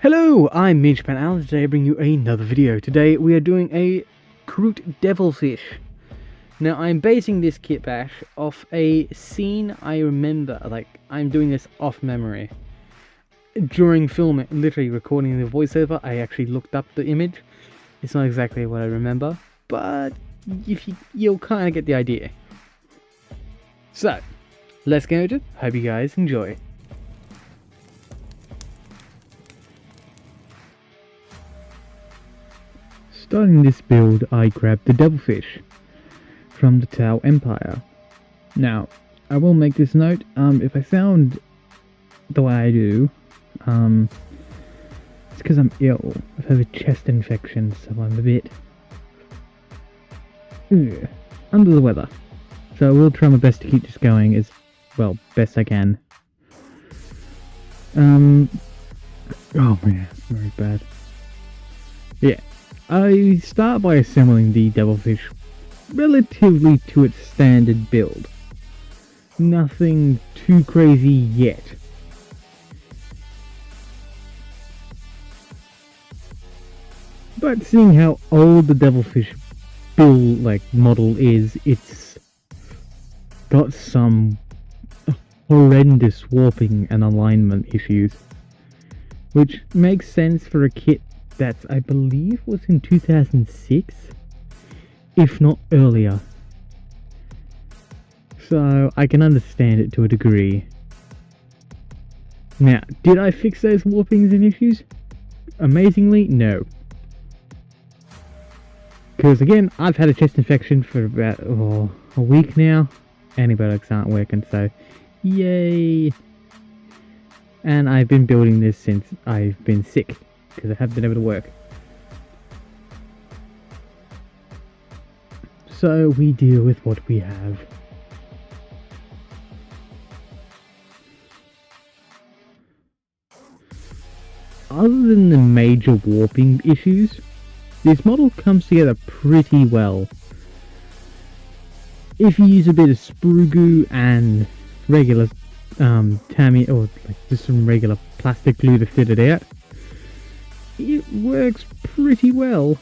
Hello, I'm Midgepan Alan. Today I bring you another video. Today we are doing a Kroot Devilfish. Now I'm basing this kit bash off a scene I remember, like I'm doing this off memory. During filming, literally recording the voiceover, I actually looked up the image. It's not exactly what I remember, but if you'll kind of get the idea. So, let's get into it. Hope you guys enjoy. Starting this build, I grabbed the Devilfish from the Tau Empire. Now, I will make this note, if I sound the way I do, it's because I'm ill. I've had a chest infection, so I'm a bit under the weather. So I will try my best to keep this going as, well, best I can. Oh man, very bad. Yeah. I start by assembling the Devilfish relatively to its standard build. Nothing too crazy yet. But seeing how old the Devilfish build, model is, it's got some horrendous warping and alignment issues. Which makes sense for a kit that I believe was in 2006, if not earlier. So I can understand it to a degree. Now, did I fix those warpings and issues? Amazingly, no. Because again, I've had a chest infection for about a week now. Antibiotics aren't working, so yay! And I've been building this since I've been sick, because I haven't been able to work. So we deal with what we have. Other than the major warping issues, this model comes together pretty well. If you use a bit of sprue glue and regular Tamiya, or just some regular plastic glue to fit it out, it works pretty well.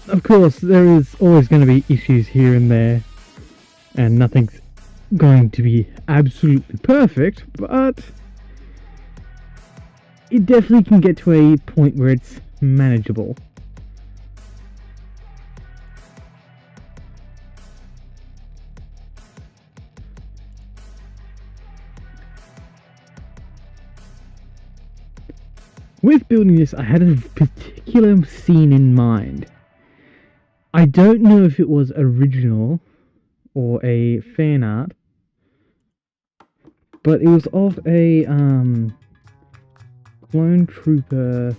Of course, there is always going to be issues here and there, and nothing's going to be absolutely perfect, but it definitely can get to a point where it's manageable. With building this, I had a particular scene in mind. I don't know if it was original or a fan art, but it was of a clone trooper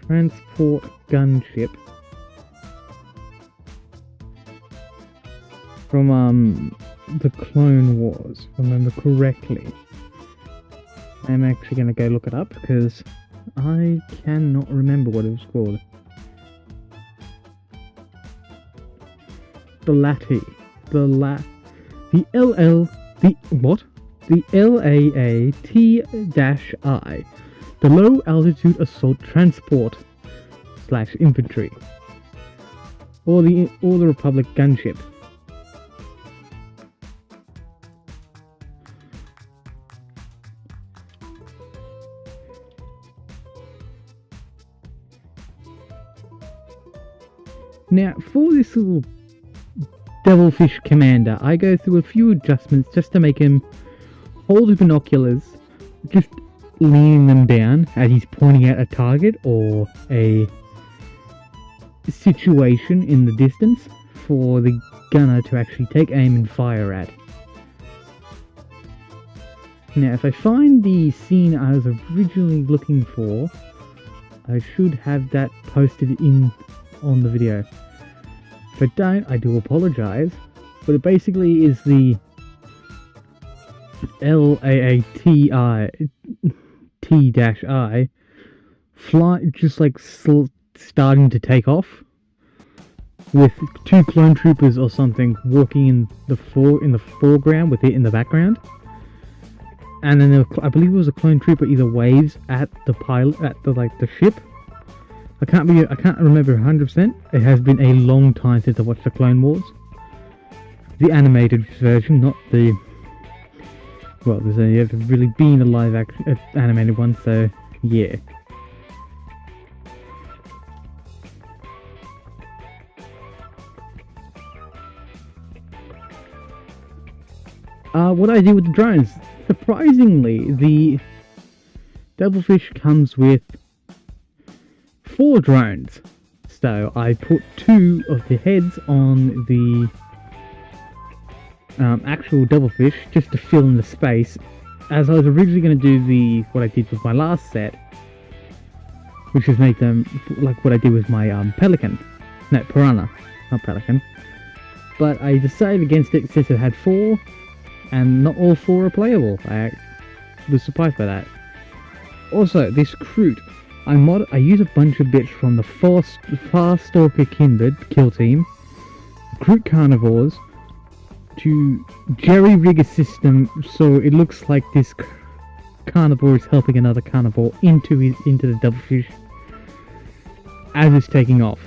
transport gunship from the Clone Wars, if I remember correctly. I'm actually going to go look it up because I cannot remember what it was called. The LAAT-I, the Low Altitude Assault Transport / Infantry, or the Republic gunship. Now, for this little Devilfish commander, I go through a few adjustments just to make him hold his binoculars, just leaning them down as he's pointing out a target or a situation in the distance for the gunner to actually take aim and fire at. Now, if I find the scene I was originally looking for, I should have that posted on the video. If I don't, I do apologise, but it basically is the LAAT-I fly, just starting to take off, with two clone troopers or something walking in the foreground with it in the background. and then I believe it was a clone trooper either waves at the pilot, at the ship. I can't remember 100%. It has been a long time since I watched the Clone Wars, the animated version, not the. Well, there's only ever really been a live action animated one, so yeah. What I do with the drones? Surprisingly, the Devilfish comes with 4 drones. So I put 2 of the heads on the actual Devilfish just to fill in the space, as I was originally going to do what I did with my last set, which is make them like what I did with my Pelican. No, Piranha, not Pelican. But I decided against it since it had 4, and not all 4 are playable. I was surprised by that. Also, this Kroot, I use a bunch of bits from the Far Stalker Kindred kill team, the Kroot Carnivores, to jerry-rig a system so it looks like this carnivore is helping another carnivore into the Devilfish as it's taking off.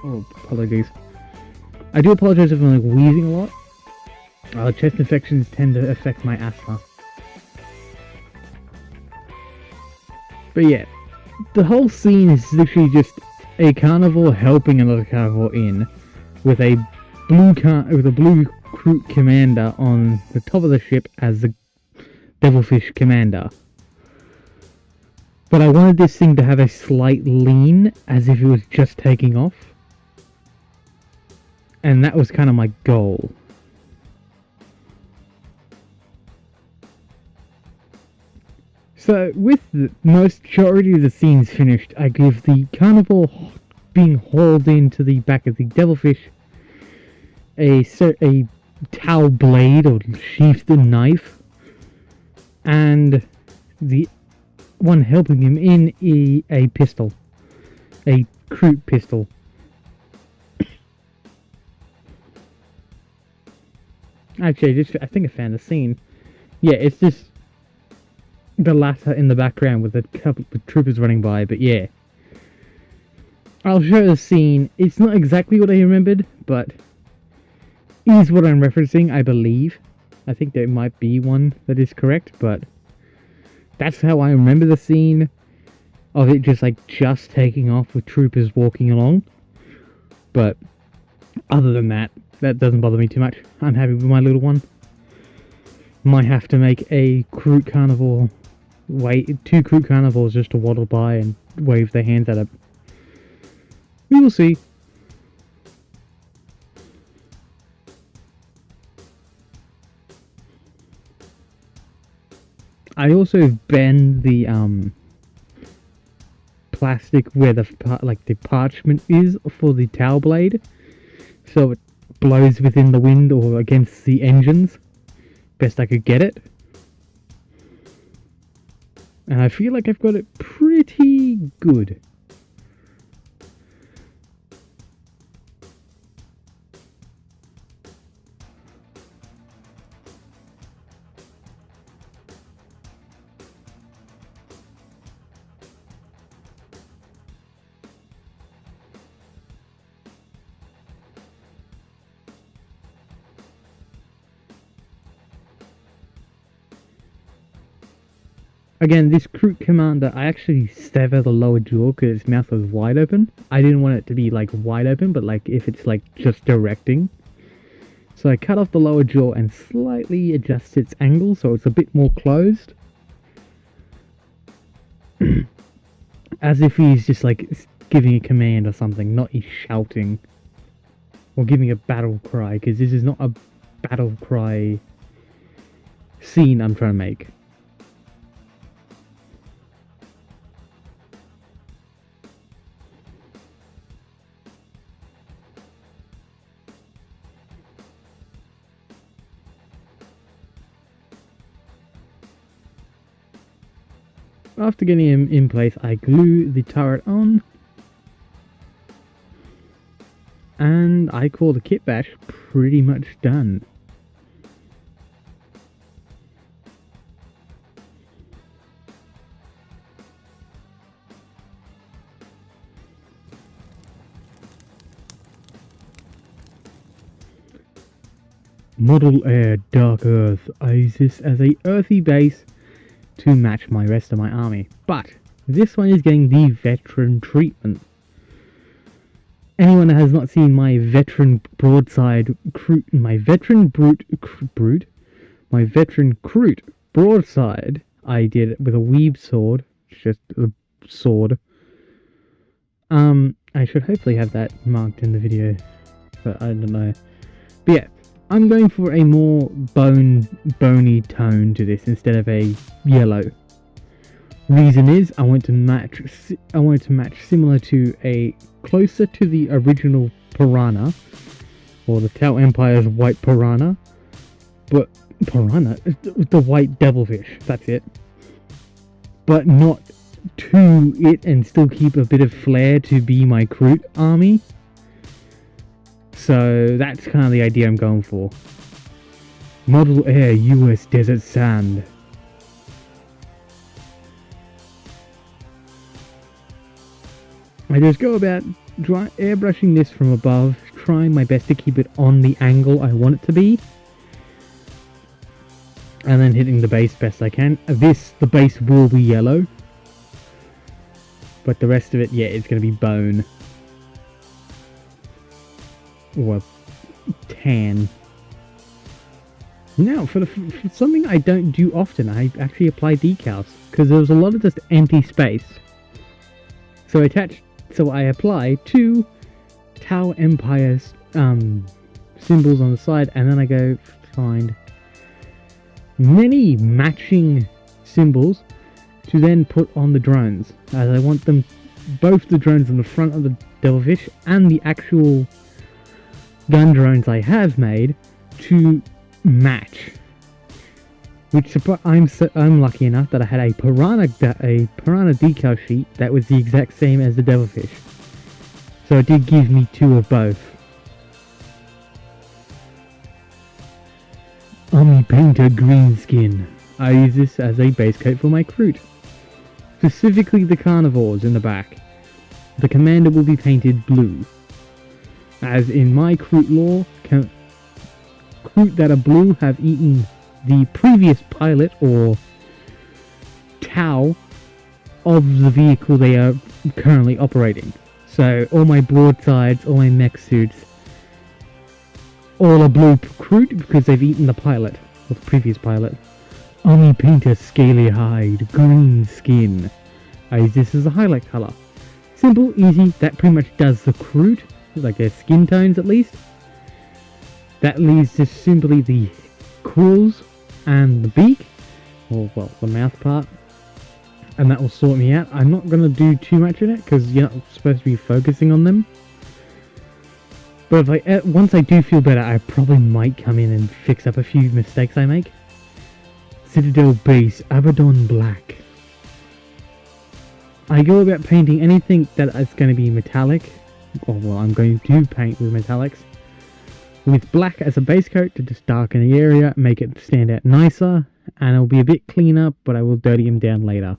Oh, apologies. I do apologize if I'm like wheezing a lot. Chest infections tend to affect my asthma. But yeah, the whole scene is literally just a carnivore helping another carnivore in, with a blue Kroot commander on the top of the ship as the Devilfish commander. But I wanted this thing to have a slight lean, as if it was just taking off. And that was kind of my goal. So, with the majority of the scenes finished, I give the carnivore being hauled into the back of the Devilfish a towel blade or sheathed knife, and the one helping him in a pistol, a Kroot pistol. Actually, I think I found the scene. Yeah, it's just the latter in the background with a couple of troopers running by, but yeah. I'll show the scene. It's not exactly what I remembered, but is what I'm referencing, I believe. I think there might be one that is correct, but that's how I remember the scene of it just taking off with troopers walking along. But other than that, that doesn't bother me too much. I'm happy with my little one. Might have to make a Kroot carnivore two Kroot carnivores just to waddle by and wave their hands at it. We will see. I also bend the plastic where the parchment is for the towel blade, so it blows within the wind or against the engines. Best I could get it. And I feel like I've got it pretty good. Again, this Kroot commander, I actually sever the lower jaw because its mouth was wide open. I didn't want it to be wide open, but if it's just directing. So I cut off the lower jaw and slightly adjust its angle so it's a bit more closed. As if he's just giving a command or something, not he's shouting. Or giving a battle cry, because this is not a battle cry scene I'm trying to make. After getting him in place, I glue the turret on, and I call the kit bash pretty much done. Model Air Dark Earth. I use this as a earthy base to match my rest of my army. But this one is getting the veteran treatment. Anyone that has not seen my veteran broadside kroot, my veteran kroot broadside, I did it with a weeb sword, just a sword. I should hopefully have that marked in the video, but I don't know. But yeah, I'm going for a more bony tone to this instead of a yellow. Reason is I want to match similar to closer to the original Piranha, or the Tau Empire's white Piranha, but the white Devilfish, that's it. But not to it, and still keep a bit of flair to be my Kroot army. So that's kind of the idea I'm going for. Model Air US Desert Sand. I just go about airbrushing this from above, trying my best to keep it on the angle I want it to be, and then hitting the base best I can. The base will be yellow, but the rest of it, yeah, it's going to be bone. Or tan. Now, for something I don't do often, I actually apply decals, because there was a lot of just empty space. So I apply 2 Tau Empire's symbols on the side, and then I go find many matching symbols to then put on the drones, as I want them, both the drones on the front of the Devilfish and the actual gun drones I have made, to match. Which I'm lucky enough that I had a piranha decal sheet that was the exact same as the Devilfish, so it did give me 2 of both. Army Painter Green Skin. I use this as a base coat for my Kroot, specifically the carnivores in the back. The commander will be painted blue, as in my Kroot lore, Kroot that are blue have eaten the previous pilot or Tau of the vehicle they are currently operating. So all my broadsides, all my mech suits, all are blue Kroot because they've eaten the pilot, or the previous pilot. Army Painter Scaly Hide, Green Skin. I use this as a highlight colour. Simple, easy, that pretty much does the Kroot, like their skin tones at least. That leaves just simply the quills and the beak, or well, the mouth part, and that will sort me out. I'm not going to do too much in it because you're not supposed to be focusing on them. But if once I do feel better, I probably might come in and fix up a few mistakes I make. Citadel Base Abaddon Black. I go about painting anything that is going to be metallic, or well, I'm going to paint with metallics, with black as a base coat to just darken the area, make it stand out nicer, and it'll be a bit cleaner, but I will dirty them down later.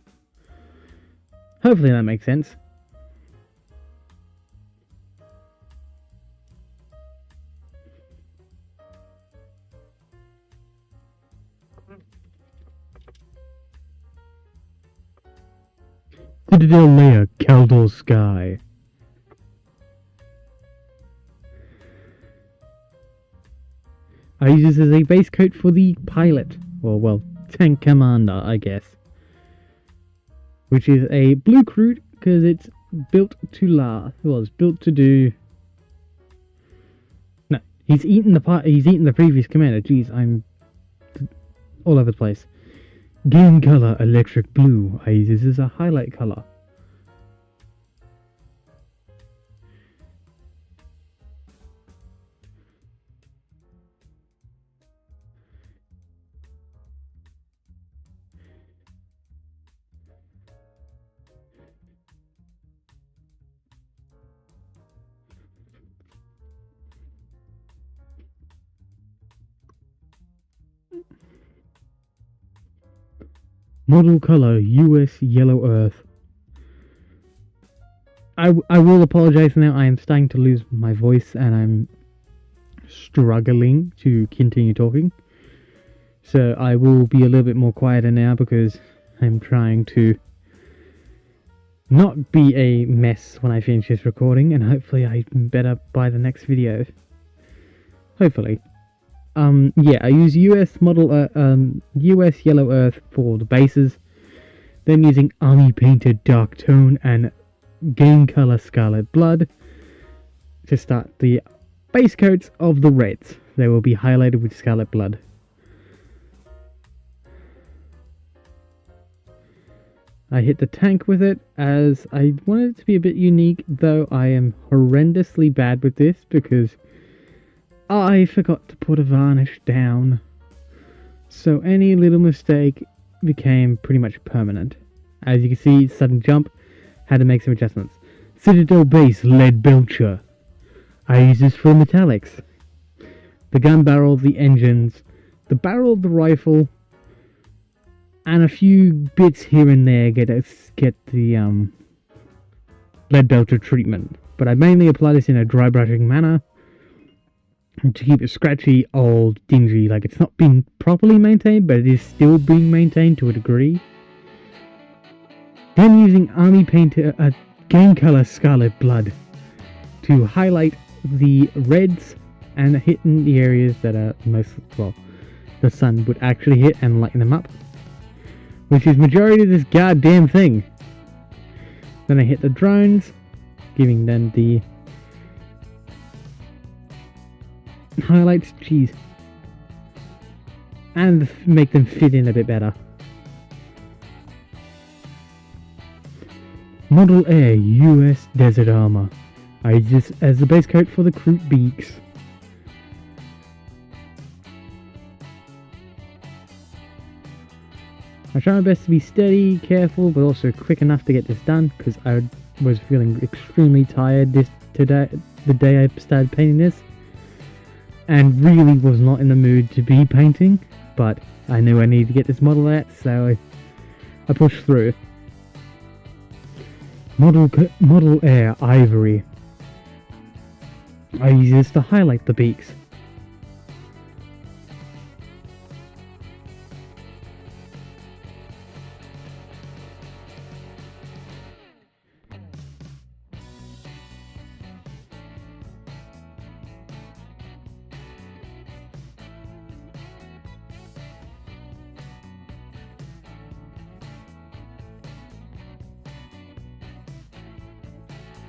Hopefully that makes sense. Citadel Layer Kaldor Sky. I use this as a base coat for the pilot, or well, tank commander, I guess. Which is a blue Kroot, because it's built to last. Well, it's built to do... No, he's eaten the previous commander. Jeez, I'm all over the place. Game color Electric Blue. I use this as a highlight color. Model color US Yellow Earth. I will apologize now. I am starting to lose my voice and I'm struggling to continue talking. So I will be a little bit more quieter now because I'm trying to not be a mess when I finish this recording, and hopefully I'm better by the next video. Hopefully. Yeah, I use US Yellow Earth for the bases, then using Army Painted Dark Tone and Game Color Scarlet Blood to start the base coats of the reds. They will be highlighted with Scarlet Blood. I hit the tank with it as I wanted it to be a bit unique, though I am horrendously bad with this because I forgot to put a varnish down. So any little mistake became pretty much permanent. As you can see, sudden jump, had to make some adjustments. Citadel Base Lead Belcher. I use this for metallics. The gun barrel, the engines, the barrel of the rifle, and a few bits here and there get the lead belcher treatment. But I mainly apply this in a dry brushing manner to keep it scratchy, old, dingy. Like, it's not being properly maintained, but it is still being maintained to a degree. Then using Army Painter Game Color Scarlet Blood to highlight the reds and hitting the areas that are most, well, the sun would actually hit and lighten them up, which is majority of this goddamn thing. Then I hit the drones, giving them the highlights, geez, and make them fit in a bit better. Model Air US Desert Armor. I use this as the base coat for the Kroot beaks. I try my best to be steady, careful, but also quick enough to get this done, because I was feeling extremely tired the day I started painting this, and really was not in the mood to be painting, but I knew I needed to get this model out, so I pushed through. Model Air Ivory. I use this to highlight the beaks.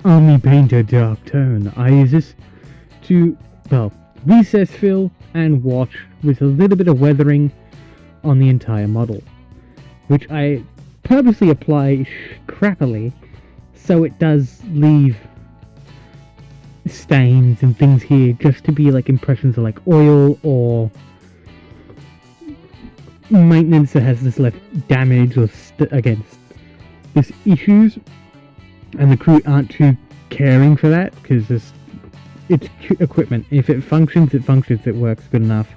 Army Painter Dark Tone. I use this to, well, recess fill and wash with a little bit of weathering on the entire model, which I purposely apply crappily so it does leave stains and things here, just to be like impressions of like oil or maintenance that has this left damage or against this issues. And the crew aren't too caring for that, because it's equipment. If it functions, it functions, it works good enough.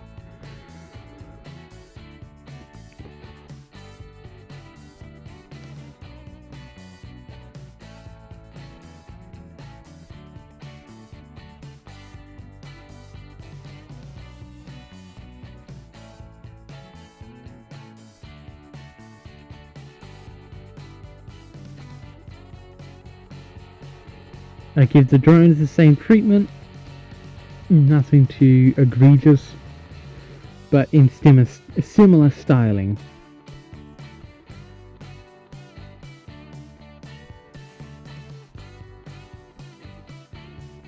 I give the drones the same treatment, nothing too egregious, but in similar styling.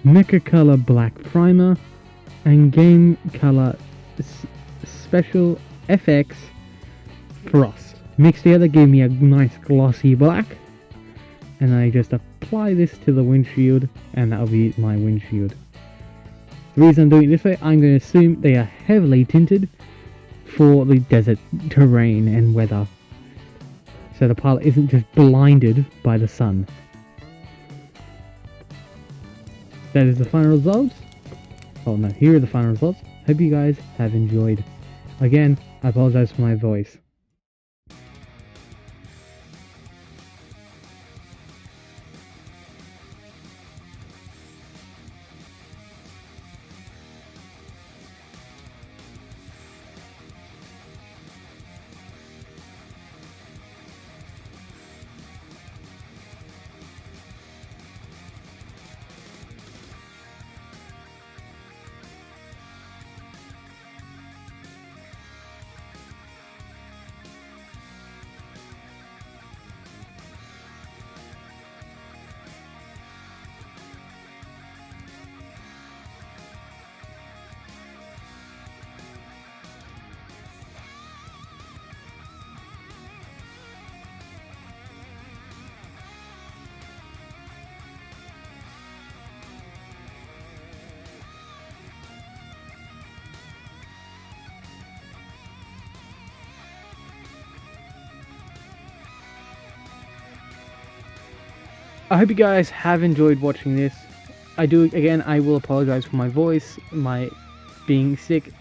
Mecha Color Black Primer and Game Color Special FX Frost. Mixed together give me a nice glossy black, and I just apply this to the windshield, and that'll be my windshield. The reason I'm doing it this way, I'm going to assume they are heavily tinted for the desert terrain and weather, so the pilot isn't just blinded by the sun. That is the final results. Oh no, here are the final results. Hope you guys have enjoyed. Again, I apologize for my voice. I hope you guys have enjoyed watching this. I will apologize for my voice, my being sick,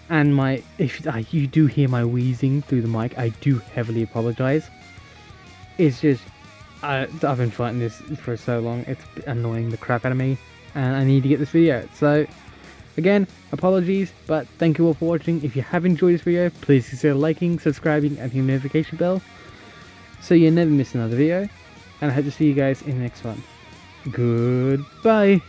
and if you do hear my wheezing through the mic, I do heavily apologize. It's just I've been fighting this for so long, it's annoying the crap out of me, and I need to get this video out. So again, apologies, but thank you all for watching. If you have enjoyed this video, please consider liking, subscribing, and hitting the notification bell so you never miss another video, and I hope to see you guys in the next one. Goodbye.